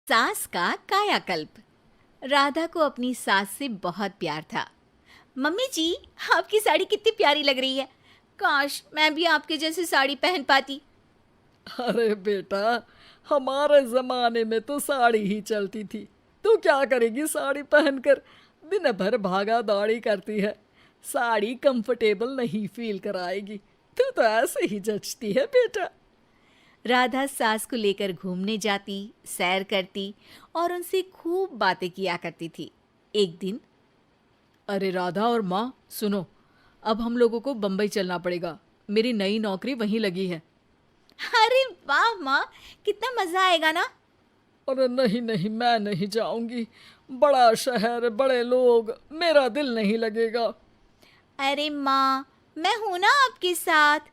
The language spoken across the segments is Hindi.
सास का कायाकल्प। राधा को अपनी सास से बहुत प्यार था। मम्मी जी, आपकी साड़ी कितनी प्यारी लग रही है। काश मैं भी आपके जैसी साड़ी पहन पाती। अरे बेटा, हमारे जमाने में तो साड़ी ही चलती थी। तू क्या करेगी साड़ी पहनकर? दिन भर भागा दौड़ी करती है। साड़ी कंफर्टेबल नहीं फील कराएगी। तू तो ऐसे ही जचती है बेटा। राधा सास को लेकर घूमने जाती, सैर करती और उनसे खूब बातें किया करती थी। एक दिन, अरे राधा और माँ, सुनो, अब हम लोगों को बम्बई चलना पड़ेगा। मेरी नई नौकरी वहीं लगी है। अरे वाह माँ, कितना मजा आएगा ना। अरे नहीं नहीं, मैं नहीं जाऊंगी। बड़ा शहर, बड़े लोग, मेरा दिल नहीं लगेगा। अरे माँ, मैं हूं ना आपके साथ।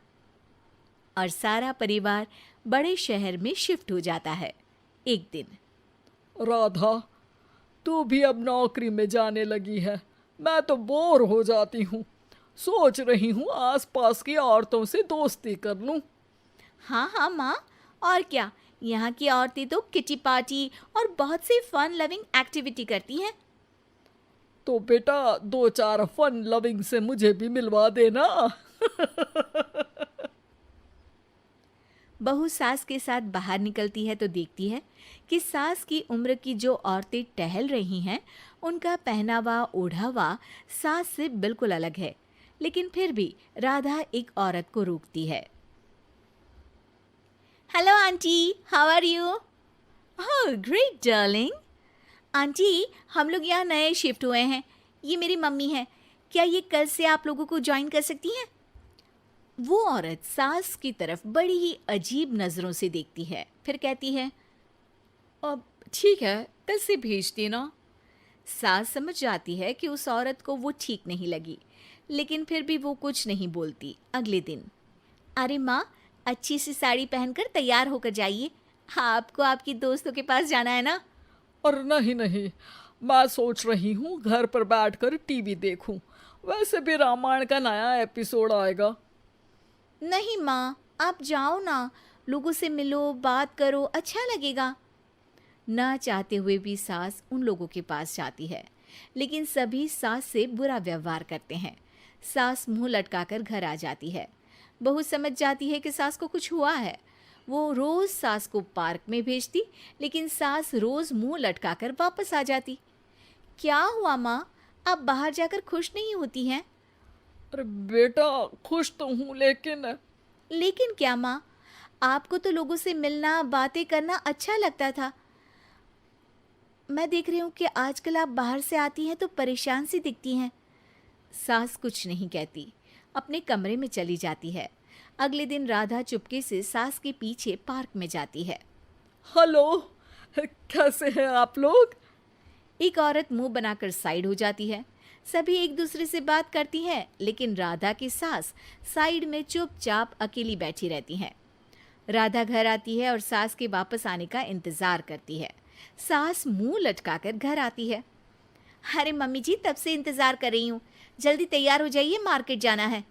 और सारा परिवार बड़े शहर में शिफ्ट हो जाता है। एक दिन, राधा, तू भी अब नौकरी में जाने लगी है। मैं तो बोर हो जाती हूँ। सोच रही हूँ आसपास की औरतों से दोस्ती कर लूँ। हाँ हाँ माँ, और क्या। यहाँ की औरतें तो किटी पार्टी और बहुत सी फन लविंग एक्टिविटी करती हैं। तो बेटा, दो चार फन लविंग से मुझे भी मिलवा देना। बहू सास के साथ बाहर निकलती है तो देखती है कि सास की उम्र की जो औरतें टहल रही हैं, उनका पहनावा ओढ़ावा सास से बिल्कुल अलग है। लेकिन फिर भी राधा एक औरत को रोकती है। Hello aunty, how are you? Oh great darling. Aunty, हम लोग यहाँ नए शिफ्ट हुए हैं। ये मेरी मम्मी है। क्या ये कल से आप लोगों को ज्वाइन कर सकती हैं? वो औरत सास की तरफ बड़ी ही अजीब नज़रों से देखती है, फिर कहती है, अब ठीक है, कल से भेज देना। सास समझ जाती है कि उस औरत को वो ठीक नहीं लगी, लेकिन फिर भी वो कुछ नहीं बोलती। अगले दिन, अरे माँ, अच्छी सी साड़ी पहनकर तैयार होकर जाइए। आपको आपकी दोस्तों के पास जाना है ना। और नहीं नहीं, मैं सोच रही हूँ घर पर बैठकर टीवी देखूं। वैसे भी रामायण का नया एपिसोड आएगा। नहीं माँ, आप जाओ ना, लोगों से मिलो, बात करो, अच्छा लगेगा। ना चाहते हुए भी सास उन लोगों के पास जाती है, लेकिन सभी सास से बुरा व्यवहार करते हैं। सास मुंह लटकाकर घर आ जाती है। बहू समझ जाती है कि सास को कुछ हुआ है। वो रोज सास को पार्क में भेजती, लेकिन सास रोज मुंह लटकाकर वापस आ जाती। क्या हुआ माँ, आप बाहर जाकर खुश नहीं होती हैं? अरे बेटा, खुश तो हूँ लेकिन लेकिन क्या माँ, आपको तो लोगों से मिलना, बातें करना अच्छा लगता था। मैं देख रही हूँ कि आजकल आप बाहर से आती हैं तो परेशान सी दिखती हैं। सास कुछ नहीं कहती, अपने कमरे में चली जाती है। अगले दिन राधा चुपके से सास के पीछे पार्क में जाती है। हेलो, कैसे हैं आप लोग? एक औरत मुंह बनाकर साइड हो जाती है। सभी एक दूसरे से बात करती हैं, लेकिन राधा की सास साइड में चुपचाप अकेली बैठी रहती हैं। राधा घर आती है और सास के वापस आने का इंतजार करती है। सास मुंह लटकाकर घर आती है। अरे मम्मी जी, तब से इंतजार कर रही हूँ, जल्दी तैयार हो जाइए, मार्केट जाना है।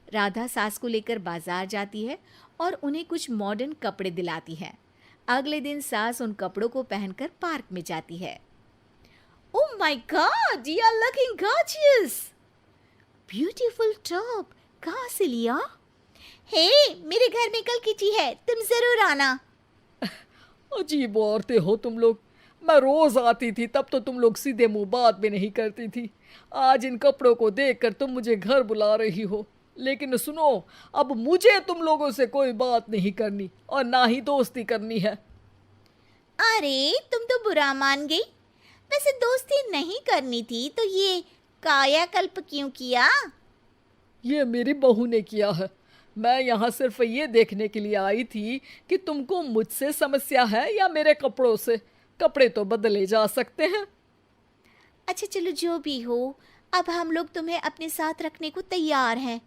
राधा सास को लेकर बाजार जाती है और उन्हें कुछ मॉडर्न कपड़े दिलाती है। अगले दिन सास उन कपड़ों को पहनकर पार्क में जाती है। Oh my god, you are looking gorgeous. Beautiful top, कहाँ से लिया? हे, मेरे घर में कल किटी है, तुम जरूर आना। अजीब औरतें हो तुम लोग। मैं रोज आती थी, तब तो तुम लोग सीधे मुंह बात भी नहीं करती थी। आज इन कपड़ों को देखकर तुम मुझे घर बुला रही हो। लेकिन सुनो, अब मुझे तुम लोगों से कोई बात नहीं करनी और ना ही दोस्ती करनी है। अरे तुम तो बुरा मान गई। वैसे दोस्ती नहीं करनी थी तो ये कायाकल्प क्यों किया? ये मेरी बहू ने किया है। मैं यहाँ सिर्फ ये देखने के लिए आई थी कि तुमको मुझसे समस्या है या मेरे कपड़ों से। कपड़े तो बदले जा सकते हैं। अच्छा चलो, जो भी हो, अब हम लोग तुम्हें अपने साथ रखने को तैयार हैं।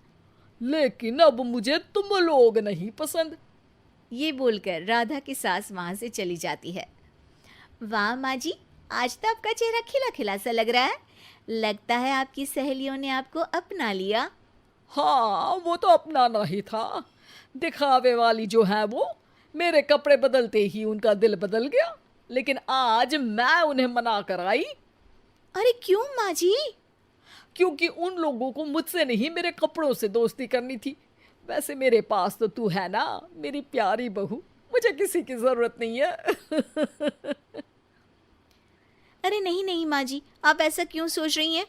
लेकिन अब मुझे तुम लोग नहीं पसंद। ये बोलकर राधा की सास वहां से चली जाती है। वाह माँ जी, आज तो आपका चेहरा खिला खिला सा लग रहा है। लगता है आपकी सहेलियों ने आपको अपना लिया। हाँ, वो तो अपनाना ही था। दिखावे वाली जो है वो, मेरे कपड़े बदलते ही उनका दिल बदल गया। लेकिन आज मैं उन्हें मना कर आई, अरे क्यों माँ जी? क्योंकि उन लोगों को मुझसे नहीं मेरे कपड़ों से दोस्ती करनी थी। वैसे मेरे पास तो तू है ना, मेरी प्यारी बहू, मुझे किसी की जरूरत नहीं है। अरे नहीं नहीं माँ जी, आप ऐसा क्यों सोच रही हैं?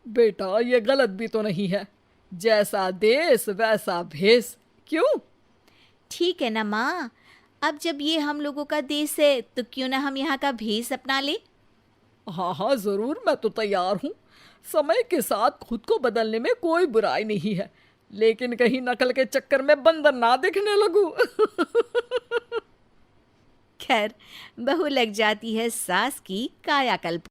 बेटा ये गलत भी तो नहीं है, जैसा देश वैसा भेष। क्यों? ठीक है ना माँ, अब जब ये हम लोगों का देश है तो क्यों ना हम यहाँ का भेष अपना ले। हाँ हाँ जरूर, मैं तो तैयार हूँ। समय के साथ खुद को बदलने में कोई बुराई नहीं है, लेकिन कहीं नकल के चक्कर में बंदर ना दिखने लगूं। खैर, बहू लग जाती है सास की कायाकल्प।